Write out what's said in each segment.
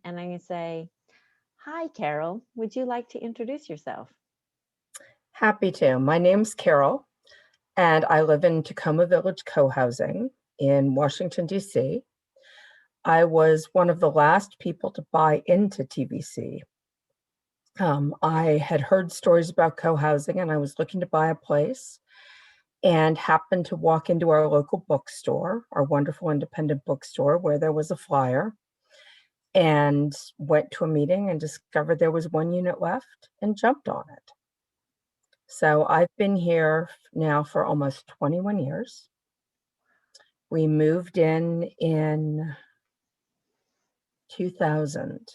and I'm going to say, "Hi, Carol. Would you like to introduce yourself?" Happy to. My name's Carol, and I live in Takoma Village co-housing in Washington, D.C. I was one of the last people to buy into TVC. I had heard stories about co-housing, and I was looking to buy a place and happened to walk into our local bookstore, our wonderful independent bookstore, where there was a flyer, and went to a meeting and discovered there was one unit left and jumped on it. So I've been here now for almost 21 years. We moved in 2000.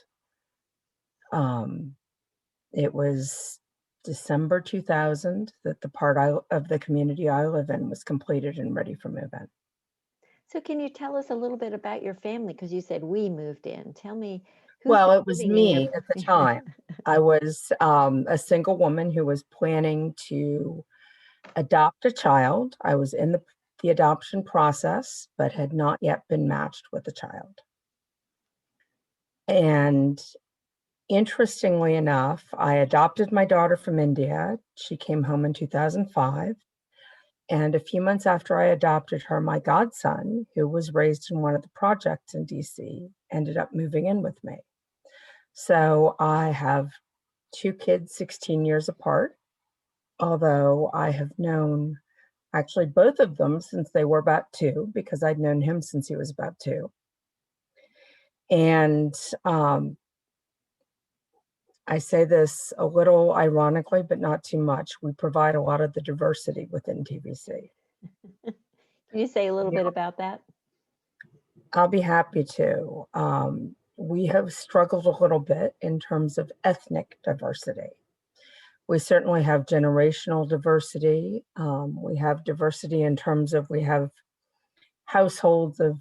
It was December 2000 that the part of the community I live in was completed and ready for move-in. So, can you tell us a little bit about your family? Because you said we moved in. Tell me who's Well, been it was living in your. me at the time. I was a single woman who was planning to adopt a child. I was in the adoption process, but had not yet been matched with a child. And interestingly enough, I adopted my daughter from India. She came home in 2005. And a few months after I adopted her, my godson, who was raised in one of the projects in DC, ended up moving in with me. So I have two kids 16 years apart, although I have known actually both of them since they were about two, because I'd known him since he was about two. And I say this a little ironically, but not too much. We provide a lot of the diversity within TVC. Can you say a little bit about that? I'll be happy to. We have struggled a little bit in terms of ethnic diversity. We certainly have generational diversity. We have diversity in terms of we have households of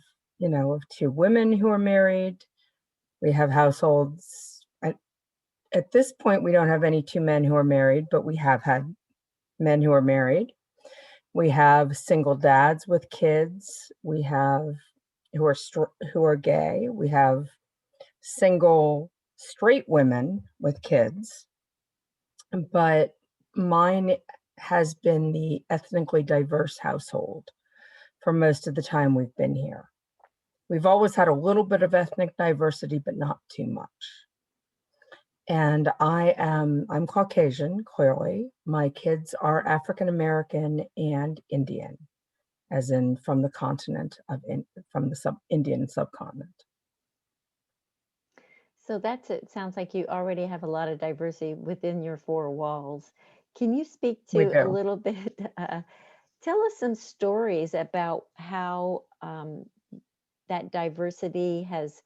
two women who are married. We have households, at this point, we don't have any two men who are married, but we have had men who are married. We have single dads with kids. We have who are gay. We have single straight women with kids. But mine has been the ethnically diverse household for most of the time we've been here. We've always had a little bit of ethnic diversity, but not too much. And I'm Caucasian, clearly. My kids are African American and Indian, as in from the continent from the Indian subcontinent. So it sounds like you already have a lot of diversity within your four walls. Can you speak We to a do. little bit, tell us some stories about how that diversity has,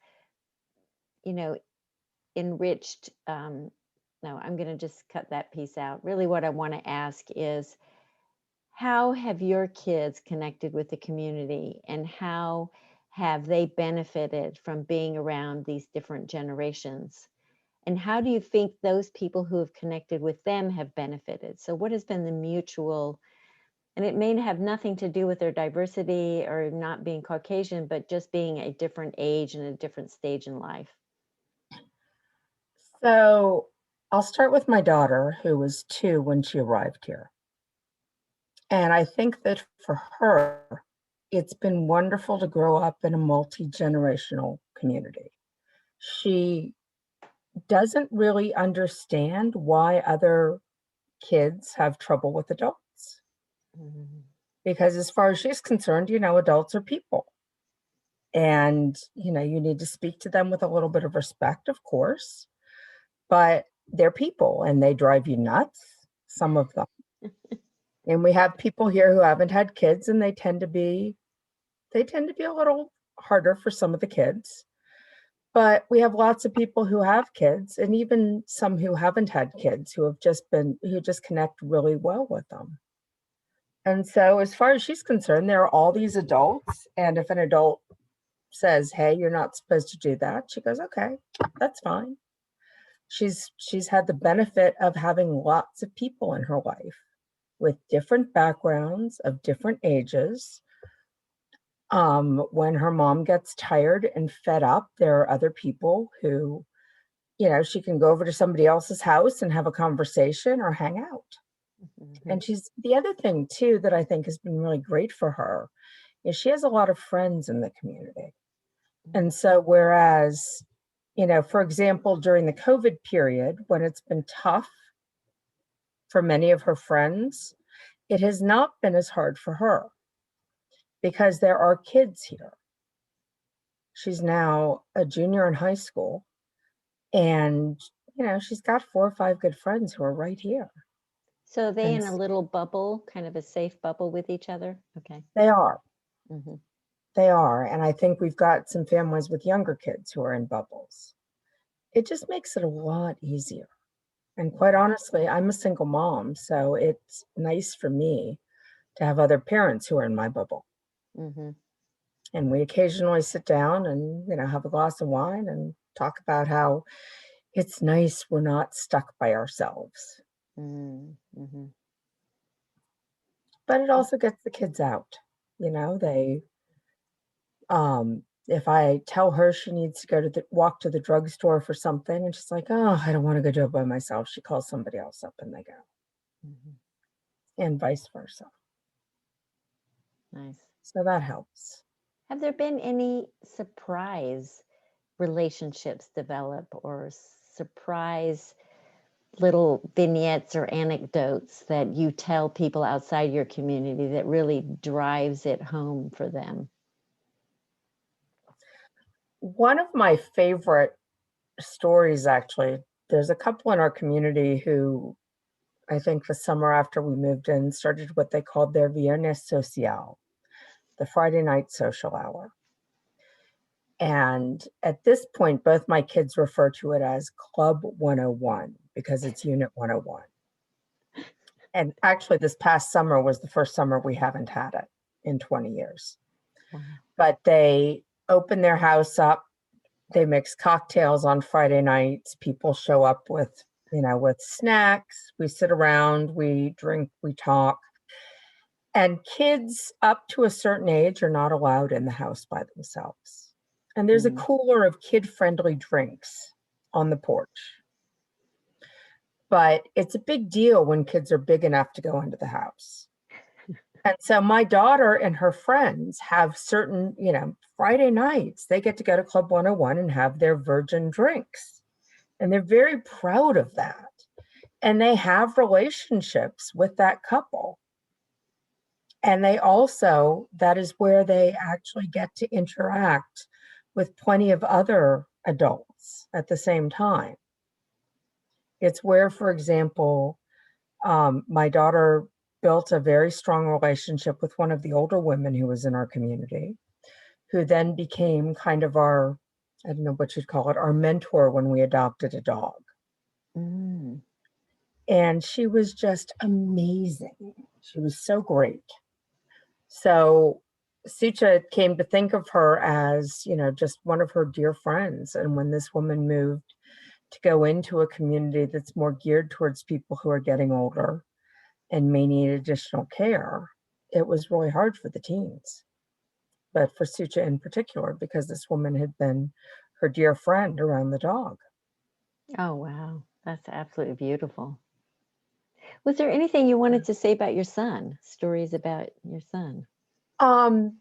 enriched. No, I'm going to just cut that piece out. Really, what I want to ask is, how have your kids connected with the community, and how have they benefited from being around these different generations? And how do you think those people who have connected with them have benefited? So what has been the mutual, and it may have nothing to do with their diversity or not being Caucasian, but just being a different age and a different stage in life? So I'll start with my daughter, who was 2 when she arrived here. And I think that for her, it's been wonderful to grow up in a multi-generational community. She doesn't really understand why other kids have trouble with adults. Mhm. Because as far as she's concerned, adults are people. And, you need to speak to them with a little bit of respect, of course, but they're people and they drive you nuts, some of them. And we have people here who haven't had kids, and they tend to be a little harder for some of the kids. But we have lots of people who have kids, and even some who haven't had kids who just connect really well with them. And so as far as she's concerned, there are all these adults, and if an adult says, "Hey, you're not supposed to do that," she goes, "Okay, that's fine." She's had the benefit of having lots of people in her life with different backgrounds of different ages. When her mom gets tired and fed up, there are other people who, she can go over to somebody else's house and have a conversation or hang out. Mhm. And the other thing too that I think has been really great for her is she has a lot of friends in the community. And so whereas, for example, during the COVID period, when it's been tough for many of her friends, it has not been as hard for her because there are kids here. She's now a junior in high school, and she's got 4 or 5 good friends who are right here. So are they And in a little bubble, kind of a safe bubble with each other? Okay. they are. Hmm. They are. And I think we've got some families with younger kids who are in bubbles. It just makes it a lot easier. And quite honestly, I'm a single mom, so it's nice for me to have other parents who are in my bubble. Hmm. And we occasionally sit down and, have a glass of wine and talk about how it's nice we're not stuck by ourselves. Mm-hmm. But it also gets the kids out. They if I tell her she needs to go to walk to the drugstore for something and she's like, "Oh, I don't want to go do it by myself." She calls somebody else up and they go, Hmm. and vice versa. Nice. So that helps. Have there been any surprise relationships develop or surprise little vignettes or anecdotes that you tell people outside your community that really drives it home for them? One of my favorite stories, actually, there's a couple in our community who I think the summer after we moved in started what they called their Viernes Social, the Friday night social hour. And at this point, both my kids refer to it as Club 101 because it's Unit 101. And actually, this past summer was the first summer we haven't had it in 20 years. Wow. But they open their house up. They mix cocktails on Friday nights. People show up with snacks. We sit around, we drink, we talk. And kids up to a certain age are not allowed in the house by themselves. And there's a Mm. cooler of kid-friendly drinks on the porch. But it's a big deal when kids are big enough to go into the house. And so my daughter and her friends have certain, Friday nights, they get to go to Club 101 and have their virgin drinks. And they're very proud of that. And they have relationships with that couple. And that is where they actually get to interact with plenty of other adults at the same time. It's where, for example, my daughter built a very strong relationship with one of the older women who was in our community, who then became kind of I don't know what you'd call it, our mentor when we adopted a dog. Mm. And she was just amazing. She was so great. So Sucha came to think of her as, just one of her dear friends. And when this woman moved to go into a community that's more geared towards people who are getting older and may need additional care, it was really hard for the teens. But for Sucha in particular, because this woman had been her dear friend around the dog. Oh, wow. That's absolutely beautiful. Was there anything you wanted to say about your son? Stories about your son? Um,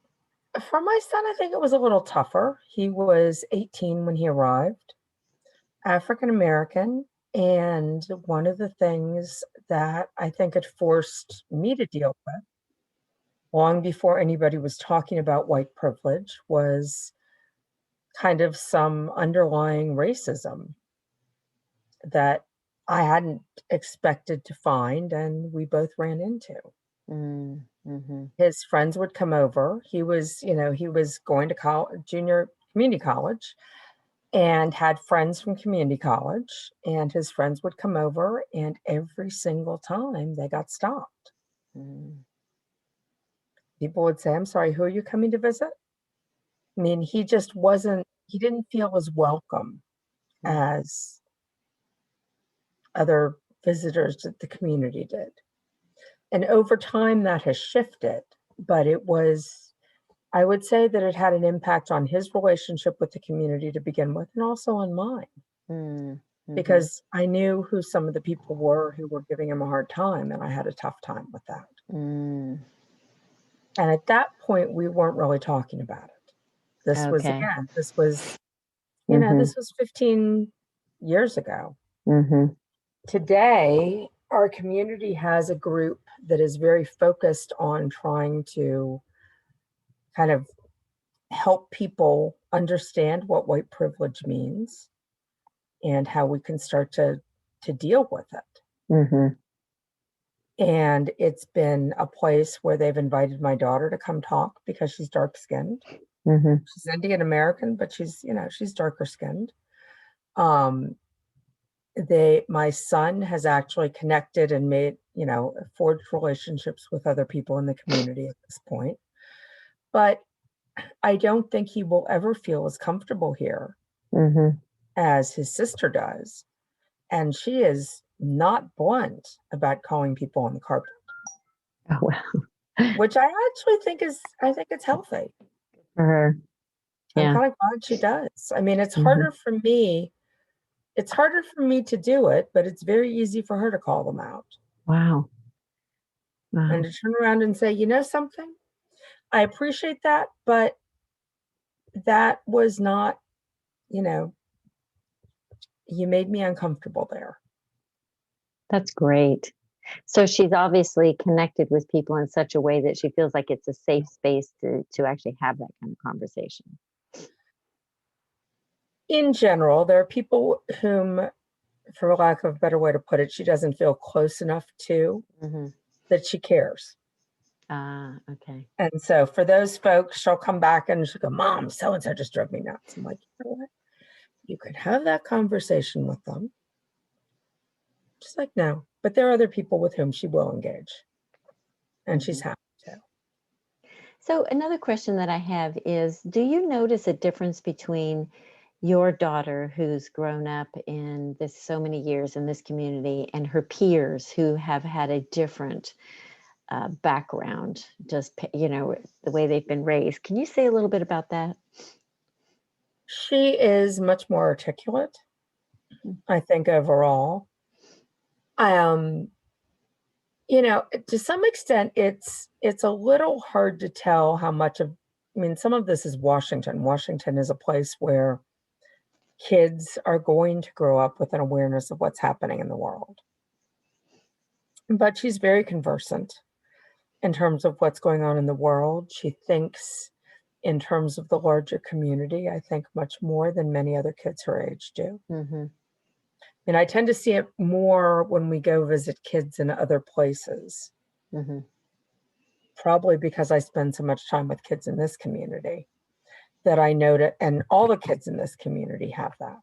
for my son, I think it was a little tougher. He was 18 when he arrived, African American. And one of the things that I think it forced me to deal with long before anybody was talking about white privilege was kind of some underlying racism that I hadn't expected to find and we both ran into. Mm. Mm-hmm. His friends would come over. He was going to junior community college and had friends from community college, and his friends would come over and every single time they got stopped. Mm. People would say, "I'm sorry, who are you coming to visit?" I mean, he didn't feel as welcome Mm. as other visitors that the community did. And over time that has shifted, but I would say that it had an impact on his relationship with the community to begin with, and also on mine, Mm-hmm. because I knew who some of the people were who were giving him a hard time, and I had a tough time with that. Mm. And at that point, we weren't really talking about it. This was, Okay. again, this was, Mm-hmm. this was 15 years ago. Mm-hmm. Today, our community has a group that is very focused on trying to kind of help people understand what white privilege means and how we can start to deal with it. Mm-hmm. And it's been a place where they've invited my daughter to come talk because she's dark skinned. Mm-hmm. She's Indian American, but she's darker skinned. Um, my son has actually connected and made, forged relationships with other people in the community at this point. But I don't think he will ever feel as comfortable here Mm-hmm. as his sister does. And she is not blunt about calling people on the carpet, Oh, wow. which I think it's healthy. For her. I'm Yeah. kind of glad she does. I mean, Mm-hmm. it's harder for me to do it, but it's very easy for her to call them out Wow. and Wow. to turn around and say, you know something? I appreciate that, but that was not, you know, you made me uncomfortable there. That's great. So she's obviously connected with people in such a way that she feels like it's a safe space to actually have that kind of conversation. In general, there are people whom, for lack of a better way to put it, she doesn't feel close enough to Mm-hmm. that she cares. Ah, okay. And so for those folks, she'll come back and she'll go, Mom, so and so just drove me nuts. I'm like, you know what? You could have that conversation with them. She's like, no, but there are other people with whom she will engage, and she's Mm-hmm. happy to. So another question that I have is, do you notice a difference between your daughter who's grown up in this so many years in this community and her peers who have had a different background, just, the way they've been raised? Can you say a little bit about that? She is much more articulate, I think, overall. Um, to some extent, it's a little hard to tell how much of. I mean, some of this is Washington. Washington is a place where kids are going to grow up with an awareness of what's happening in the world. But she's very conversant in terms of what's going on in the world. She thinks in terms of the larger community, I think much more than many other kids her age do. Mm-hmm. And I tend to see it more when we go visit kids in other places, Mm-hmm. probably because I spend so much time with kids in this community that I notice, and all the kids in this community have that.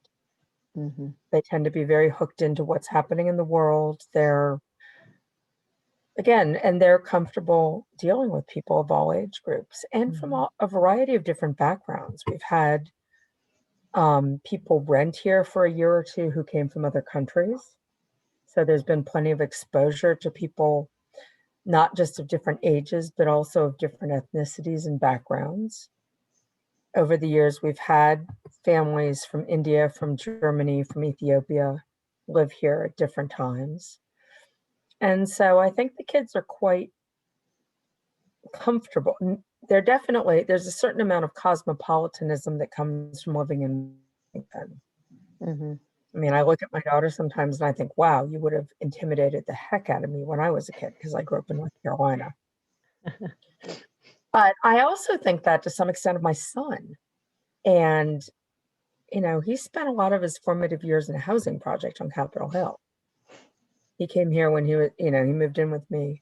Mm-hmm. They tend to be very hooked into what's happening in the world. They're comfortable dealing with people of all age groups and from a variety of different backgrounds. We've had people rent here for a year or two who came from other countries. So there's been plenty of exposure to people, not just of different ages, but also of different ethnicities and backgrounds. Over the years, we've had families from India, from Germany, from Ethiopia live here at different times. And so I think the kids are quite comfortable. There's a certain amount of cosmopolitanism that comes from living in Washington. Mm-hmm. I mean, I look at my daughter sometimes and I think, wow, you would have intimidated the heck out of me when I was a kid because I grew up in North Carolina. But I also think that to some extent of my son. And, he spent a lot of his formative years in a housing project on Capitol Hill. He came here when he was, he moved in with me,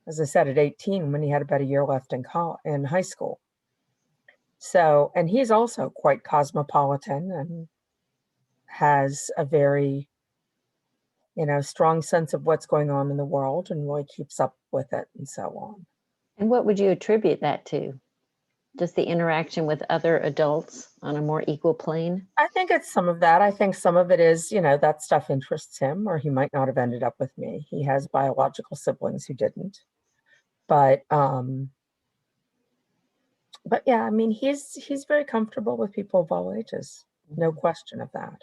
as I said, at 18 when he had about a year left in high school. So, and he's also quite cosmopolitan and has a very, strong sense of what's going on in the world and really keeps up with it and so on. And what would you attribute that to? Just the interaction with other adults on a more equal plane? I think it's some of that. I think some of it is, that stuff interests him, or he might not have ended up with me. He has biological siblings who didn't. But But yeah, I mean, he's very comfortable with people of all ages. No Mhm. question of that.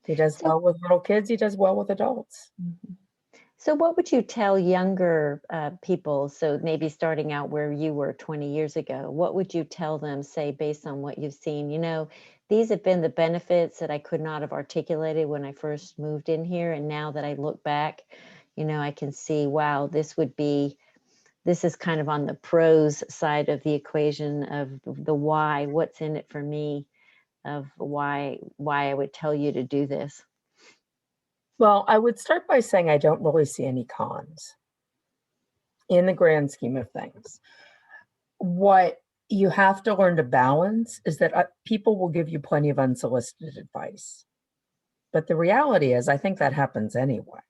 He does So, well with little kids. He does well with adults. mhm. So what would you tell younger people? So maybe starting out where you were 20 years ago, what would you tell them, say, based on what you've seen? These have been the benefits that I could not have articulated when I first moved in here. And now that I look back, I can see, wow, this is kind of on the pros side of the equation of the why, what's in it for me, of why I would tell you to do this. Well, I would start by saying I don't really see any cons in the grand scheme of things. What you have to learn to balance is that people will give you plenty of unsolicited advice. But the reality is, I think that happens anyway.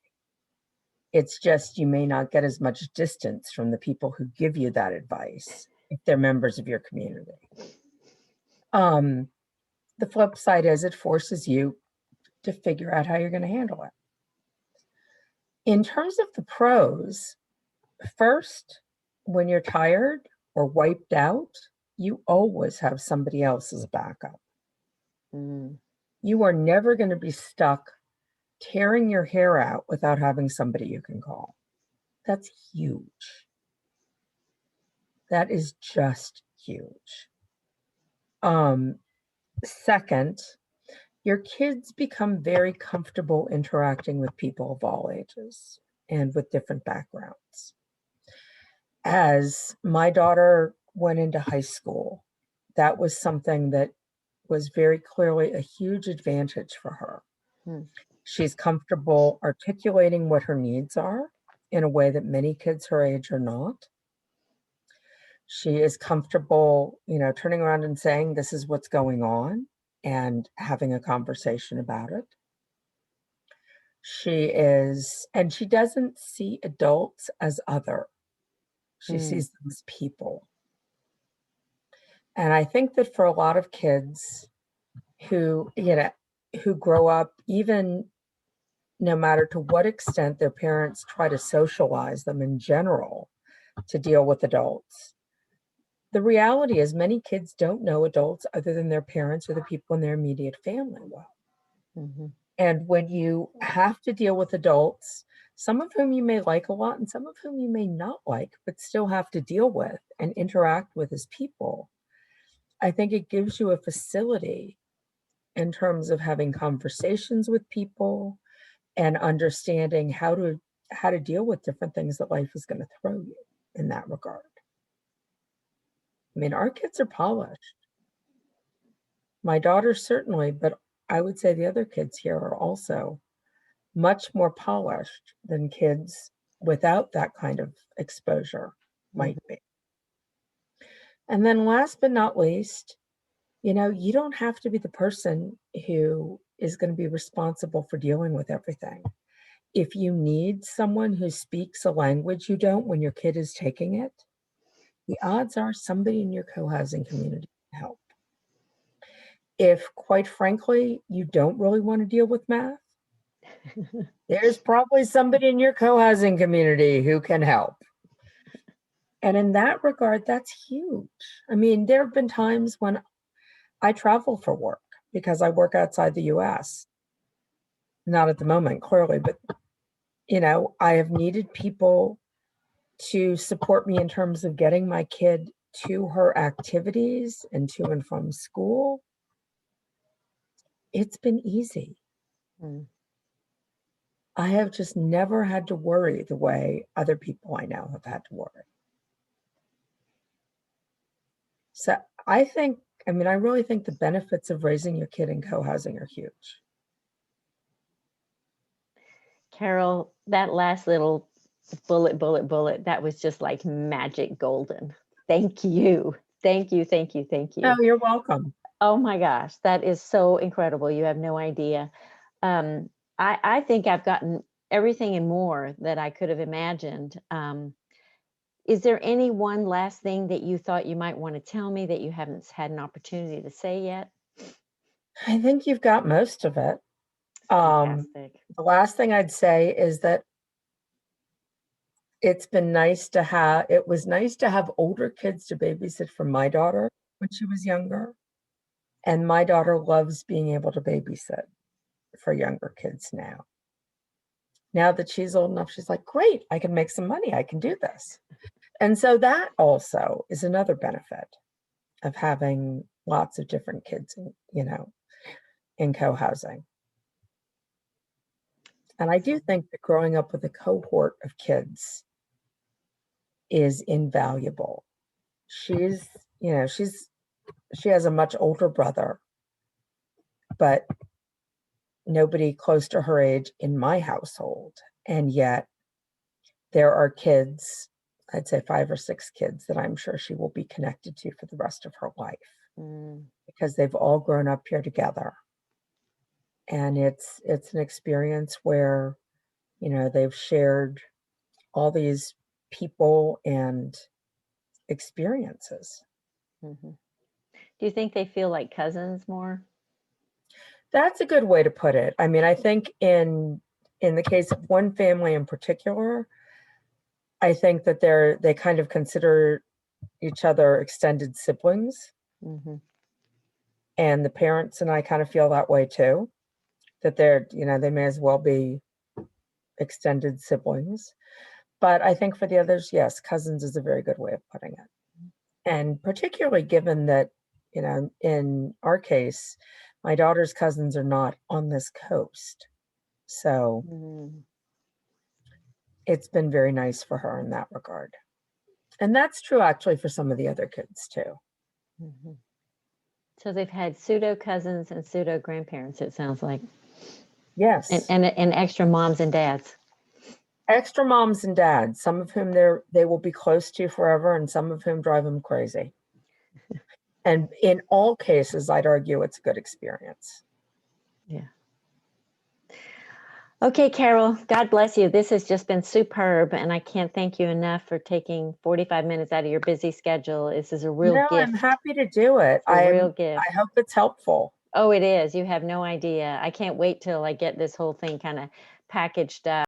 It's just you may not get as much distance from the people who give you that advice if they're members of your community. Um, the flip side is it forces you to figure out how you're going to handle it. In terms of the pros, first, when you're tired or wiped out, you always have somebody else's backup. Mm, You are never going to be stuck tearing your hair out without having somebody you can call. That's huge. That is just huge. Um, Second, your kids become very comfortable interacting with people of all ages and with different backgrounds. As my daughter went into high school, that was something that was very clearly a huge advantage for her. mm, She's comfortable articulating what her needs are in a way that many kids her age are not. She is comfortable, turning around and saying, this is what's going on and having a conversation about it. And she doesn't see adults as other. She mm, sees them as people. And I think that for a lot of kids who grow up, even no matter to what extent their parents try to socialize them in general to deal with adults, the reality is many kids don't know adults other than their parents or the people in their immediate family well. mhm, And when you have to deal with adults, some of whom you may like a lot and some of whom you may not like, but still have to deal with and interact with as people, I think it gives you a facility in terms of having conversations with people and understanding how to deal with different things that life is going to throw you in that regard. I mean, our kids are polished. My daughter certainly, but I would say the other kids here are also much more polished than kids without that kind of exposure mhm, might be. And then last but not least, you don't have to be the person who is going to be responsible for dealing with everything. If you need someone who speaks a language you don't when your kid is taking it, the odds are somebody in your co-housing community can help. If, quite frankly, you don't really want to deal with math, there's probably somebody in your co-housing community who can help. And in that regard, that's huge. I mean, there have been times when I travel for work because I work outside the US. Not at the moment, clearly, but I have needed people to support me in terms of getting my kid to her activities and to and from school. It's been easy. mm. I have just never had to worry the way other people I know have had to worry. So I really think the benefits of raising your kid in co-housing are huge. Carol, that last little bullet, that was just like magic golden. Thank you. Thank you, thank you, thank Oh, you. you're welcome. Oh my gosh, that is so incredible. You have no idea. Um, I think I've gotten everything and more that I could have imagined. Is there any one last thing that you thought you might want to tell me that you haven't had an opportunity to say yet? I think you've got most of it. Fantastic. The last thing I'd say is that it's been nice to have, it was nice to have older kids to babysit for my daughter when she was younger. And my daughter loves being able to babysit for younger kids now. Now that she's old enough, she's like, great, I can make some money. I can do this. And so that also is another benefit of having lots of different kids, in co-housing. And I do think that growing up with a cohort of kids is invaluable. She has a much older brother, but nobody close to her age in my household. And yet there are kids, I'd say 5 or 6 kids that I'm sure she will be connected to for the rest of her life because they've all grown up here together. And it's an experience where, they've shared all these people and experiences. Mm-hmm. Do you think they feel like cousins more? That's a good way to put it. I mean, I think in the case of one family in particular, I think that they kind of consider each other extended siblings. Mm-hmm. And the parents and I kind of feel that way too, that they may as well be extended siblings. But I think for the others, yes, cousins is a very good way of putting it. And particularly given that, in our case, my daughter's cousins are not on this coast. So it's been very nice for her in that regard. And that's true actually for some of the other kids too. Mm-hmm. So they've had pseudo cousins and pseudo grandparents, it sounds like. Yes. And extra moms and dads. Extra moms and dads, some of whom they will be close to forever and some of whom drive them crazy. And in all cases, I'd argue it's a good experience. Yeah. Okay, Carol, God bless you. This has just been superb, and I can't thank you enough for taking 45 minutes out of your busy schedule. This is a real gift. I'm happy to do it. A real gift. I hope it's helpful. Oh, it is. You have no idea. I can't wait till I get this whole thing kind of packaged up.